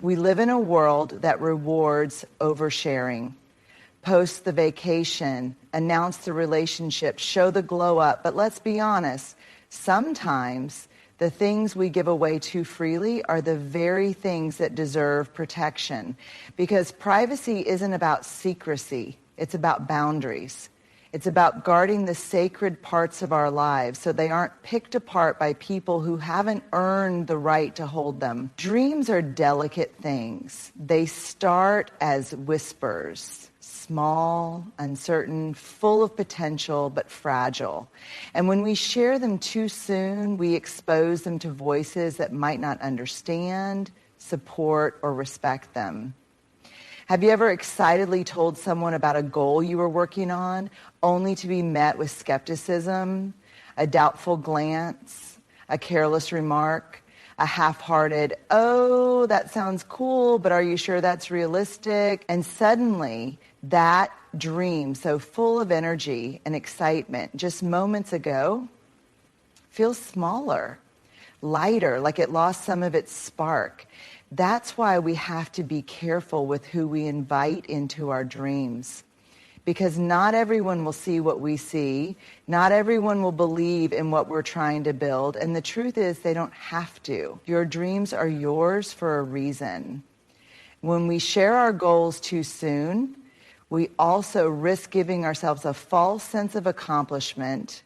We live in a world that rewards oversharing. Post the vacation, announce the relationship, show the glow up. But let's be honest, sometimes the things we give away too freely are the very things that deserve protection. Because privacy isn't about secrecy, it's about boundaries. It's about guarding the sacred parts of our lives so they aren't picked apart by people who haven't earned the right to hold them. Dreams are delicate things. They start as whispers, small, uncertain, full of potential, but fragile. And when we share them too soon, we expose them to voices that might not understand, support, or respect them. Have you ever excitedly told someone about a goal you were working on, only to be met with skepticism, a doubtful glance, a careless remark, a half-hearted, "Oh, that sounds cool, but are you sure that's realistic?" And suddenly, that dream, so full of energy and excitement just moments ago, feels smaller, lighter, like it lost some of its spark. That's why we have to be careful with who we invite into our dreams. Because not everyone will see what we see. Not everyone will believe in what we're trying to build. And the truth is, they don't have to. Your dreams are yours for a reason. When we share our goals too soon, we also risk giving ourselves a false sense of accomplishment.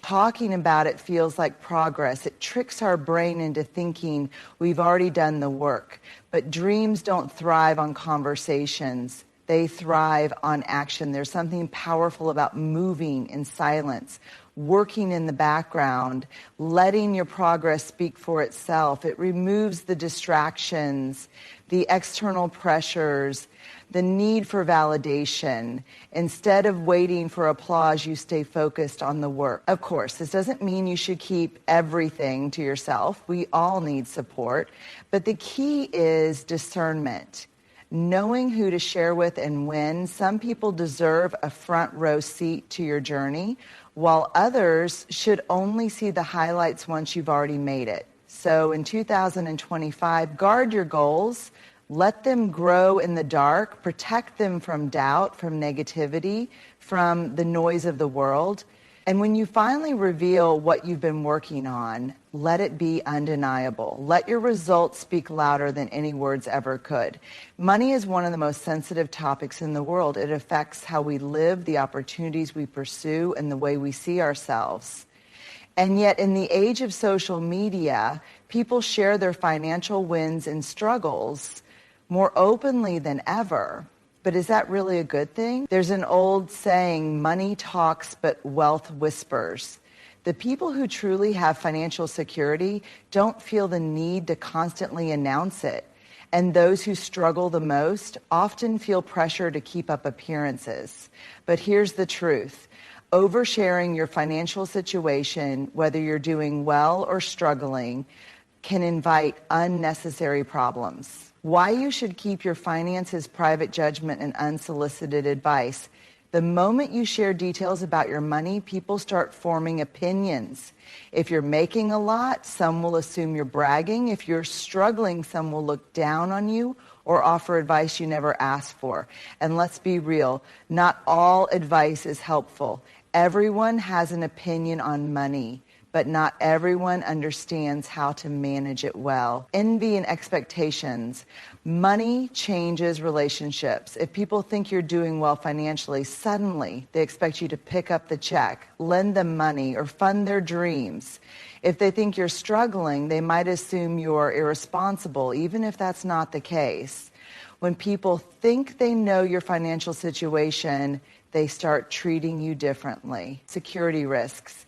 Talking about it feels like progress. It tricks our brain into thinking we've already done the work. But dreams don't thrive on conversations. They thrive on action. There's something powerful about moving in silence, working in the background, letting your progress speak for itself. It removes the distractions, the external pressures, the need for validation. Instead of waiting for applause, you stay focused on the work. Of course, this doesn't mean you should keep everything to yourself. We all need support. But the key is discernment. Knowing who to share with and when. Some people deserve a front row seat to your journey, while others should only see the highlights once you've already made it. So in 2025, guard your goals. Let them grow in the dark. Protect them from doubt, from negativity, from the noise of the world. And when you finally reveal what you've been working on, let it be undeniable. Let your results speak louder than any words ever could. Money is one of the most sensitive topics in the world. It affects how we live, the opportunities we pursue, and the way we see ourselves. And yet, in the age of social media, people share their financial wins and struggles more openly than ever. But is that really a good thing? There's an old saying, money talks, but wealth whispers. The people who truly have financial security don't feel the need to constantly announce it. And those who struggle the most often feel pressure to keep up appearances. But here's the truth. Oversharing your financial situation, whether you're doing well or struggling, can invite unnecessary problems. Why you should keep your finances private judgment and unsolicited advice. The moment you share details about your money, people start forming opinions. If you're making a lot, some will assume you're bragging. If you're struggling, some will look down on you or offer advice you never asked for. And let's be real, not all advice is helpful. Everyone has an opinion on money, but not everyone understands how to manage it well. Envy and expectations. Money changes relationships. If people think you're doing well financially, suddenly they expect you to pick up the check, lend them money, or fund their dreams. If they think you're struggling, they might assume you're irresponsible, even if that's not the case. When people think they know your financial situation, they start treating you differently. Security risks.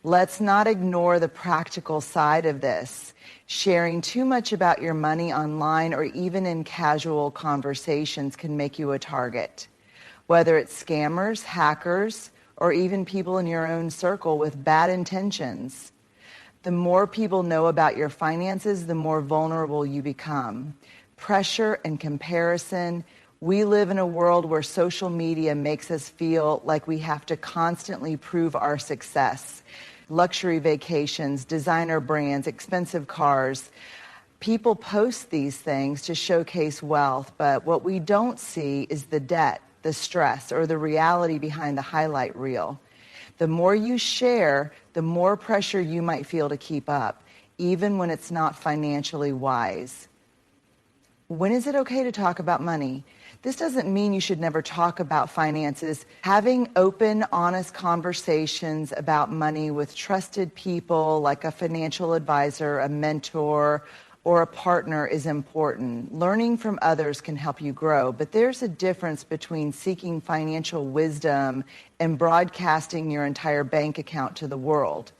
Let's not ignore the practical side of this. Sharing too much about your money online or even in casual conversations can make you a target. Whether it's scammers, hackers, or even people in your own circle with bad intentions. The more people know about your finances, the more vulnerable you become. Pressure and comparison. We live in a world where social media makes us feel like we have to constantly prove our success. Luxury vacations, designer brands, expensive cars. People post these things to showcase wealth, but what we don't see is the debt, the stress, or the reality behind the highlight reel. The more you share, the more pressure you might feel to keep up, even when it's not financially wise. When is it okay to talk about money? This doesn't mean you should never talk about finances. Having open, honest conversations about money with trusted people like a financial advisor, a mentor, or a partner is important. Learning from others can help you grow, but there's a difference between seeking financial wisdom and broadcasting your entire bank account to the world.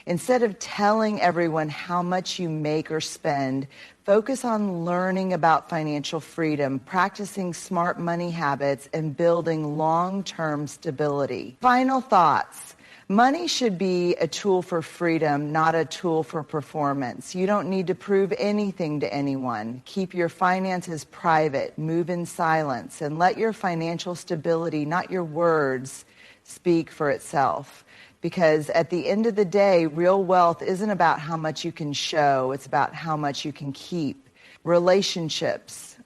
Instead of telling everyone how much you make or spend, focus on learning about financial freedom, practicing smart money habits, and building long-term stability. Final thoughts. Money should be a tool for freedom, not a tool for performance. You don't need to prove anything to anyone. Keep your finances private, move in silence, and let your financial stability, not your words, speak for itself. Because at the end of the day, real wealth isn't about how much you can show, it's about how much you can keep. Relationships,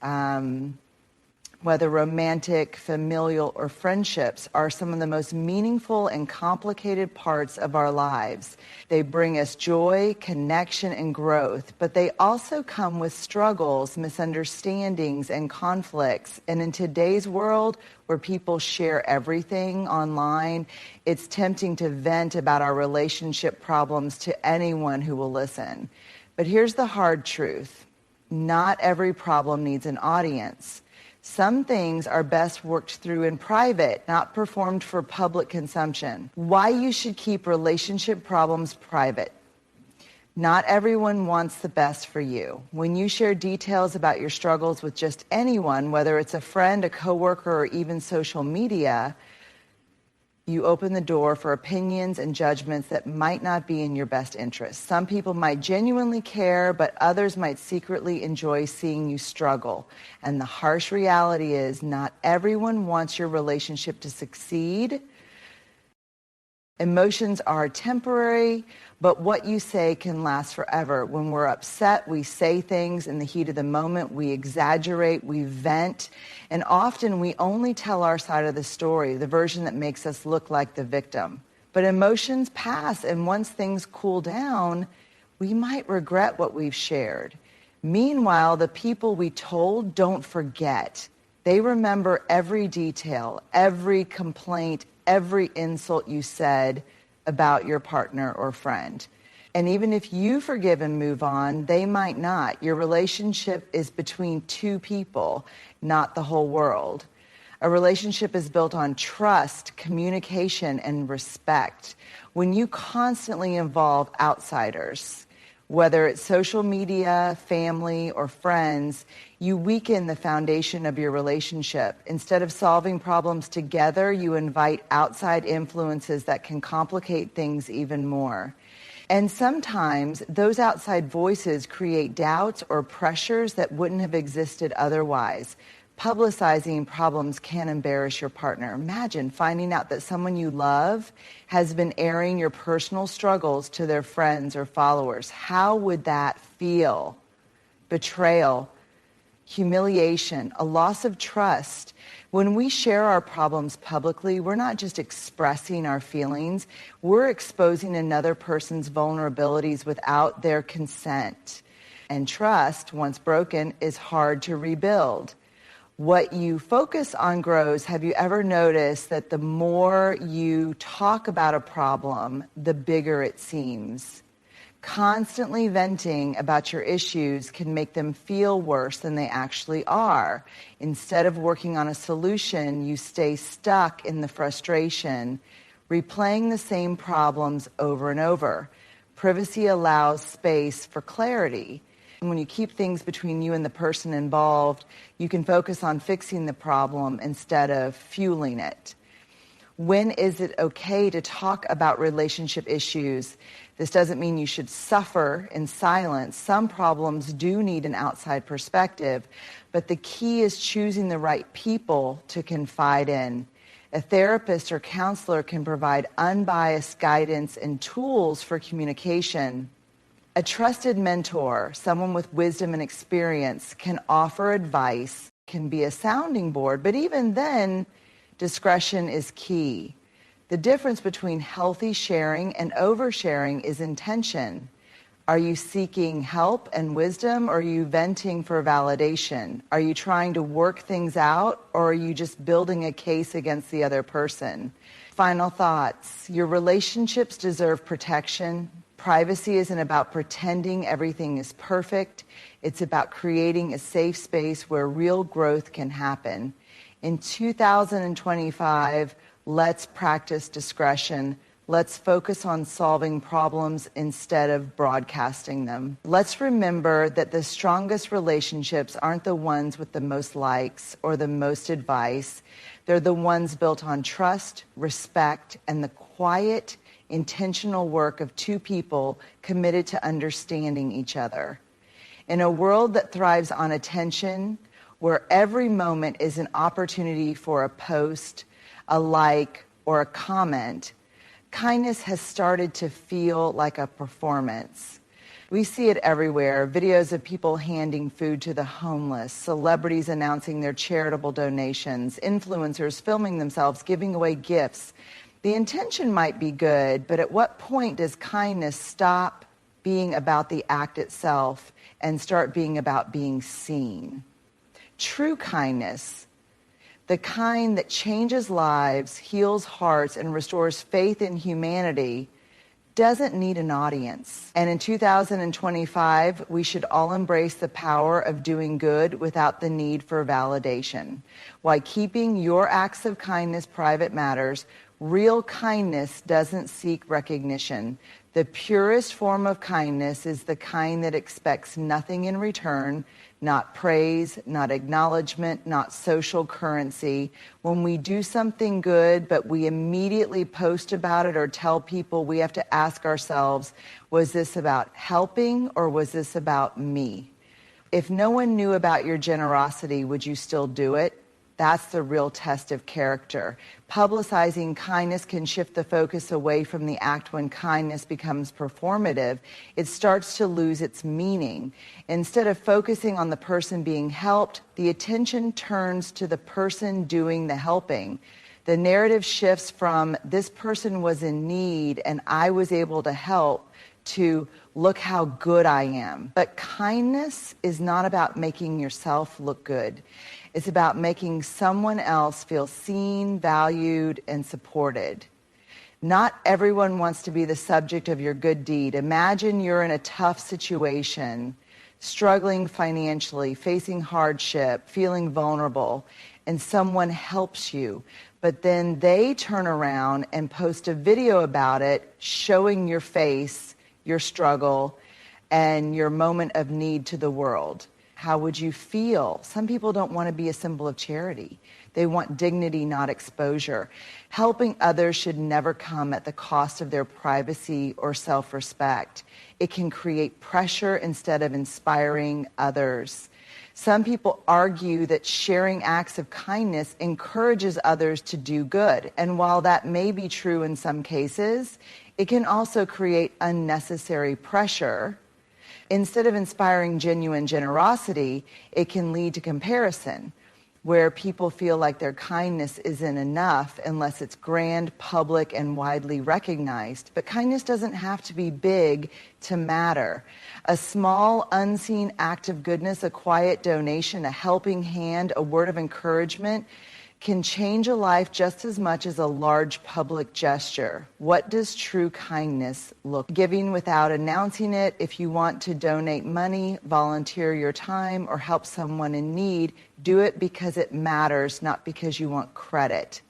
whether romantic, familial, or friendships, are some of the most meaningful and complicated parts of our lives. They bring us joy, connection, and growth, but they also come with struggles, misunderstandings, and conflicts. And in today's world, where people share everything online, it's tempting to vent about our relationship problems to anyone who will listen. But here's the hard truth. Not every problem needs an audience. Some things are best worked through in private, not performed for public consumption. Why you should keep relationship problems private. Not everyone wants the best for you. When you share details about your struggles with just anyone, whether it's a friend, a coworker, or even social media, you open the door for opinions and judgments that might not be in your best interest. Some people might genuinely care, but others might secretly enjoy seeing you struggle. And the harsh reality is not everyone wants your relationship to succeed. Emotions are temporary, but what you say can last forever. When we're upset, we say things in the heat of the moment, we exaggerate, we vent, and often we only tell our side of the story, the version that makes us look like the victim. But emotions pass, and once things cool down, we might regret what we've shared. Meanwhile, the people we told don't forget. They remember every detail, every complaint, every insult you said about your partner or friend. And even if you forgive and move on, they might not. Your relationship is between two people, not the whole world. A relationship is built on trust, communication, and respect. When you constantly involve outsiders, whether it's social media, family, or friends, you weaken the foundation of your relationship. Instead of solving problems together, you invite outside influences that can complicate things even more. And sometimes those outside voices create doubts or pressures that wouldn't have existed otherwise. Publicizing problems can embarrass your partner. Imagine finding out that someone you love has been airing your personal struggles to their friends or followers. How would that feel? Betrayal, humiliation, a loss of trust. When we share our problems publicly, we're not just expressing our feelings, we're exposing another person's vulnerabilities without their consent. And trust, once broken, is hard to rebuild. What you focus on grows. Have you ever noticed that the more you talk about a problem, the bigger it seems? Constantly venting about your issues can make them feel worse than they actually are. Instead of working on a solution, you stay stuck in the frustration, replaying the same problems over and over. Privacy allows space for clarity. When you keep things between you and the person involved, you can focus on fixing the problem instead of fueling it. When is it okay to talk about relationship issues? This doesn't mean you should suffer in silence. Some problems do need an outside perspective, but the key is choosing the right people to confide in. A therapist or counselor can provide unbiased guidance and tools for communication. A trusted mentor, someone with wisdom and experience, can offer advice, can be a sounding board, but even then, discretion is key. The difference between healthy sharing and oversharing is intention. Are you seeking help and wisdom, or are you venting for validation? Are you trying to work things out, or are you just building a case against the other person? Final thoughts. Your relationships deserve protection. Privacy isn't about pretending everything is perfect. It's about creating a safe space where real growth can happen. In 2025, let's practice discretion. Let's focus on solving problems instead of broadcasting them. Let's remember that the strongest relationships aren't the ones with the most likes or the most advice. They're the ones built on trust, respect, and the quiet, intentional work of two people committed to understanding each other. In a world that thrives on attention, where every moment is an opportunity for a post, a like, or a comment, kindness has started to feel like a performance. We see it everywhere. Videos of people handing food to the homeless, celebrities announcing their charitable donations, influencers filming themselves giving away gifts. The intention might be good, but at what point does kindness stop being about the act itself and start being about being seen? True kindness, the kind that changes lives, heals hearts, and restores faith in humanity, doesn't need an audience. And in 2025, we should all embrace the power of doing good without the need for validation. While keeping your acts of kindness private matters, real kindness doesn't seek recognition. The purest form of kindness is the kind that expects nothing in return, not praise, not acknowledgement, not social currency. When we do something good, but we immediately post about it or tell people, we have to ask ourselves, was this about helping or was this about me? If no one knew about your generosity, would you still do it? That's the real test of character. Publicizing kindness can shift the focus away from the act. When kindness becomes performative, it starts to lose its meaning. Instead of focusing on the person being helped, the attention turns to the person doing the helping. The narrative shifts from this person was in need and I was able to help to look how good I am. But kindness is not about making yourself look good. It's about making someone else feel seen, valued, and supported. Not everyone wants to be the subject of your good deed. Imagine you're in a tough situation, struggling financially, facing hardship, feeling vulnerable, and someone helps you. But then they turn around and post a video about it, showing your face, your struggle, and your moment of need to the world. How would you feel? Some people don't want to be a symbol of charity. They want dignity, not exposure. Helping others should never come at the cost of their privacy or self-respect. It can create pressure instead of inspiring others. Some people argue that sharing acts of kindness encourages others to do good. And while that may be true in some cases, it can also create unnecessary pressure. Instead of inspiring genuine generosity, it can lead to comparison, where people feel like their kindness isn't enough unless it's grand, public, and widely recognized. But kindness doesn't have to be big to matter. A small, unseen act of goodness, a quiet donation, a helping hand, a word of encouragement can change a life just as much as a large public gesture. What does true kindness look like? Giving without announcing it. If you want to donate money, volunteer your time, or help someone in need, do it because it matters, not because you want credit.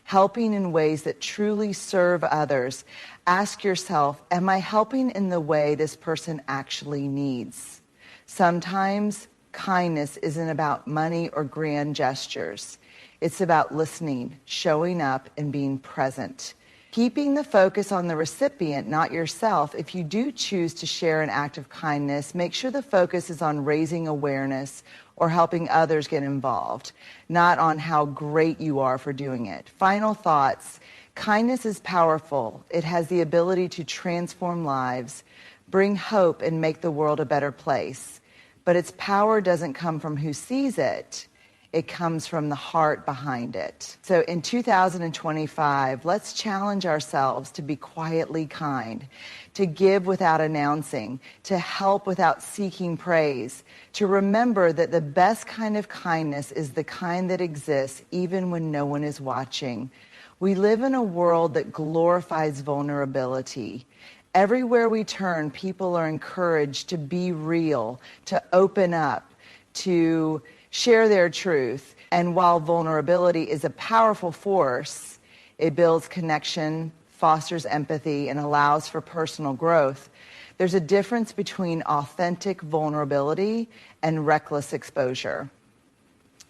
Helping in ways that truly serve others. Ask yourself, am I helping in the way this person actually needs? Sometimes kindness isn't about money or grand gestures. It's about listening, showing up, and being present. Keeping the focus on the recipient, not yourself. If you do choose to share an act of kindness, make sure the focus is on raising awareness or helping others get involved, not on how great you are for doing it. Final thoughts. Kindness is powerful. It has the ability to transform lives. bring hope, and make the world a better place. But its power doesn't come from who sees it. It comes from the heart behind it. So in 2025, let's challenge ourselves to be quietly kind, to give without announcing, to help without seeking praise, to remember that the best kind of kindness is the kind that exists even when no one is watching. We live in a world that glorifies vulnerability. Everywhere we turn, people are encouraged to be real, to open up, to share their truth. And while vulnerability is a powerful force, it builds connection, fosters empathy, and allows for personal growth. There's a difference between authentic vulnerability and reckless exposure.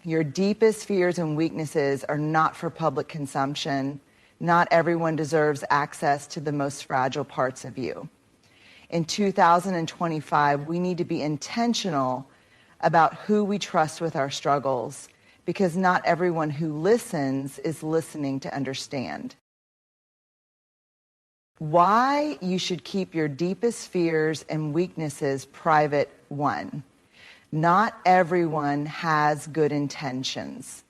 Your deepest fears and weaknesses are not for public consumption. Not everyone deserves access to the most fragile parts of you. In 2025, we need to be intentional about who we trust with our struggles, because not everyone who listens is listening to understand. Why you should keep your deepest fears and weaknesses private. 1, not everyone has good intentions.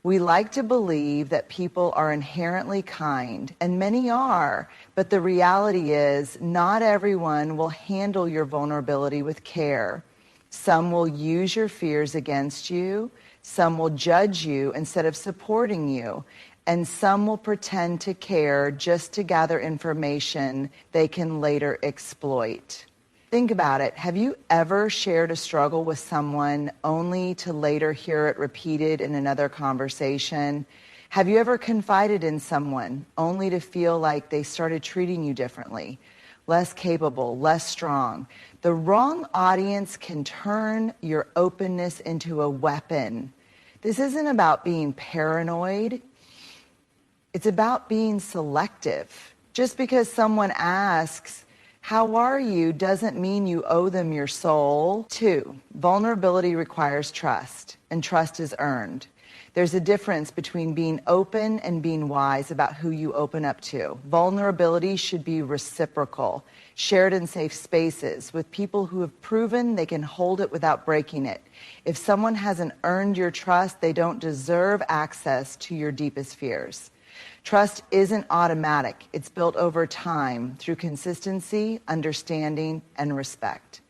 We like to believe that people are inherently kind, and many are, but the reality is not everyone will handle your vulnerability with care. Some will use your fears against you, some will judge you instead of supporting you, and some will pretend to care just to gather information they can later exploit. Think about it. Have you ever shared a struggle with someone only to later hear it repeated in another conversation? Have you ever confided in someone only to feel like they started treating you differently, less capable, less strong? The wrong audience can turn your openness into a weapon. This isn't about being paranoid. It's about being selective. Just because someone asks, "How are you?" doesn't mean you owe them your soul. 2, vulnerability requires trust, and trust is earned. There's a difference between being open and being wise about who you open up to. Vulnerability should be reciprocal, shared in safe spaces with people who have proven they can hold it without breaking it. If someone hasn't earned your trust, they don't deserve access to your deepest fears. Trust isn't automatic. It's built over time through consistency, understanding, and respect.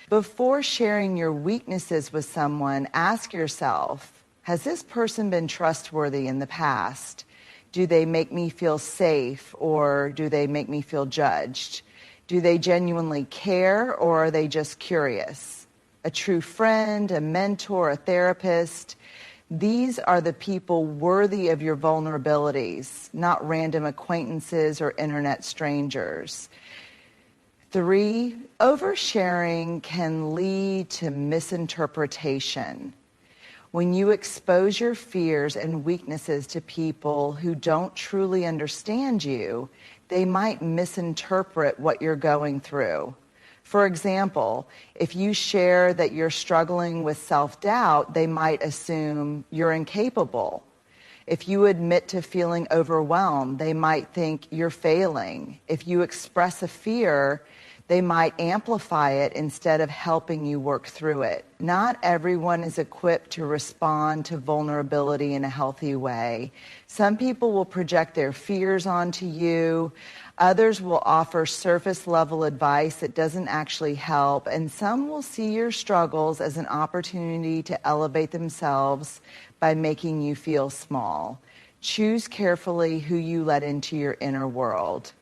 Before sharing your weaknesses with someone, ask yourself, has this person been trustworthy in the past? Do they make me feel safe, or do they make me feel judged? Do they genuinely care, or are they just curious? A true friend, a mentor, a therapist. These are the people worthy of your vulnerabilities, not random acquaintances or internet strangers. 3, oversharing can lead to misinterpretation. When you expose your fears and weaknesses to people who don't truly understand you, they might misinterpret what you're going through. For example, if you share that you're struggling with self-doubt, they might assume you're incapable. If you admit to feeling overwhelmed, they might think you're failing. If you express a fear, they might amplify it instead of helping you work through it. Not everyone is equipped to respond to vulnerability in a healthy way. Some people will project their fears onto you. Others will offer surface-level advice that doesn't actually help. And some will see your struggles as an opportunity to elevate themselves by making you feel small. Choose carefully who you let into your inner world.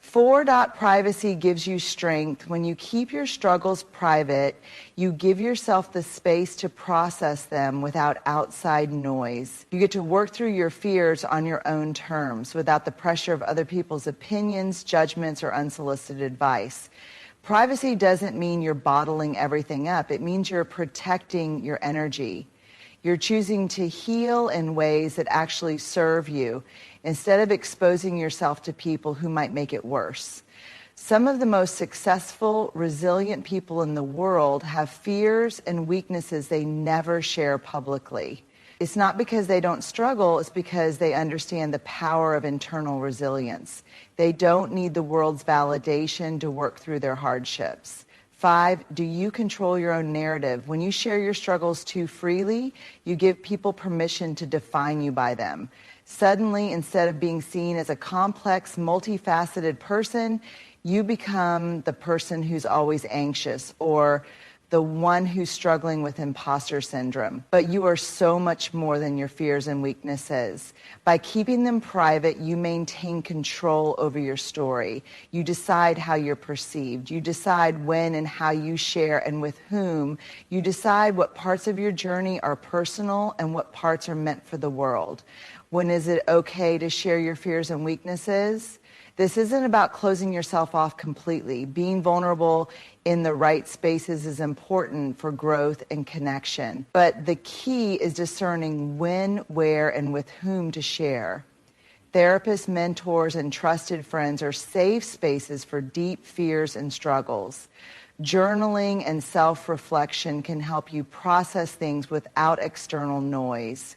4. Privacy gives you strength. When you keep your struggles private, you give yourself the space to process them without outside noise. You get to work through your fears on your own terms, without the pressure of other people's opinions, judgments, or unsolicited advice. Privacy doesn't mean you're bottling everything up. It means you're protecting your energy. You're choosing to heal in ways that actually serve you, instead of exposing yourself to people who might make it worse. Some of the most successful, resilient people in the world have fears and weaknesses they never share publicly. It's not because they don't struggle, it's because they understand the power of internal resilience. They don't need the world's validation to work through their hardships. 5, do you control your own narrative? When you share your struggles too freely, you give people permission to define you by them. Suddenly, instead of being seen as a complex, multifaceted person, you become the person who's always anxious or the one who's struggling with imposter syndrome. But you are so much more than your fears and weaknesses. By keeping them private, you maintain control over your story. You decide how you're perceived. You decide when and how you share and with whom. You decide what parts of your journey are personal and what parts are meant for the world. When is it okay to share your fears and weaknesses? This isn't about closing yourself off completely. Being vulnerable in the right spaces is important for growth and connection. But the key is discerning when, where, and with whom to share. Therapists, mentors, and trusted friends are safe spaces for deep fears and struggles. Journaling and self-reflection can help you process things without external noise.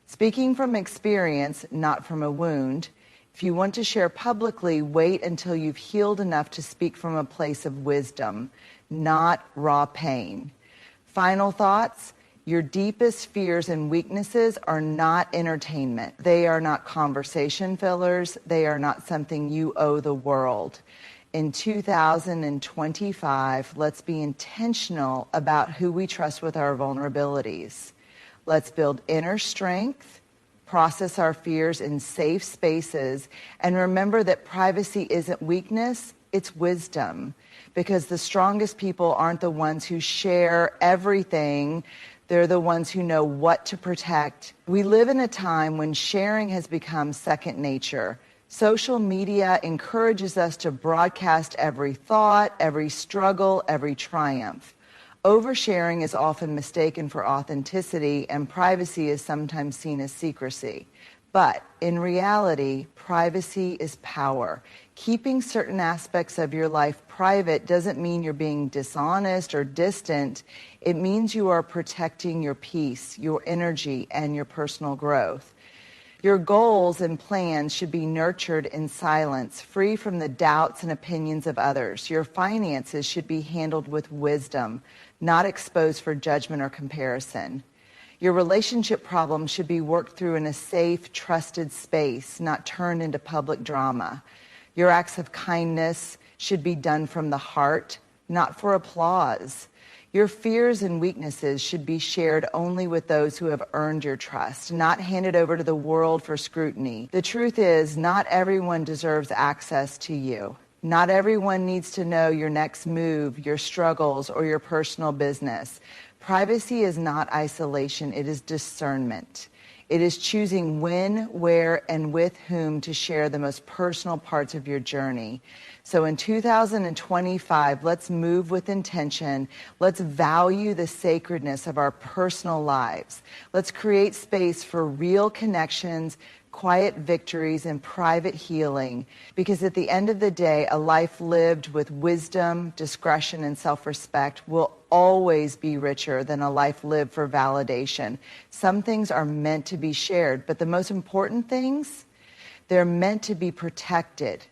Speaking from experience, not from a wound, if you want to share publicly, wait until you've healed enough to speak from a place of wisdom, not raw pain. Final thoughts, your deepest fears and weaknesses are not entertainment. They are not conversation fillers. They are not something you owe the world. In 2025, let's be intentional about who we trust with our vulnerabilities. Let's build inner strength, process our fears in safe spaces, and remember that privacy isn't weakness, it's wisdom. Because the strongest people aren't the ones who share everything, they're the ones who know what to protect. We live in a time when sharing has become second nature. Social media encourages us to broadcast every thought, every struggle, every triumph. Oversharing is often mistaken for authenticity, and privacy is sometimes seen as secrecy. But in reality, privacy is power. Keeping certain aspects of your life private doesn't mean you're being dishonest or distant. It means you are protecting your peace, your energy, and your personal growth. Your goals and plans should be nurtured in silence, free from the doubts and opinions of others. Your finances should be handled with wisdom, not exposed for judgment or comparison. Your relationship problems should be worked through in a safe, trusted space, not turned into public drama. Your acts of kindness should be done from the heart, not for applause. Your fears and weaknesses should be shared only with those who have earned your trust, not handed over to the world for scrutiny. The truth is, not everyone deserves access to you. Not everyone needs to know your next move, your struggles, or your personal business. Privacy is not isolation, it is discernment. It is choosing when, where, and with whom to share the most personal parts of your journey. So in 2025, let's move with intention. Let's value the sacredness of our personal lives. Let's create space for real connections, quiet victories, and private healing. Because at the end of the day, a life lived with wisdom, discretion, and self-respect will always be richer than a life lived for validation. Some things are meant to be shared, but the most important things, they're meant to be protected.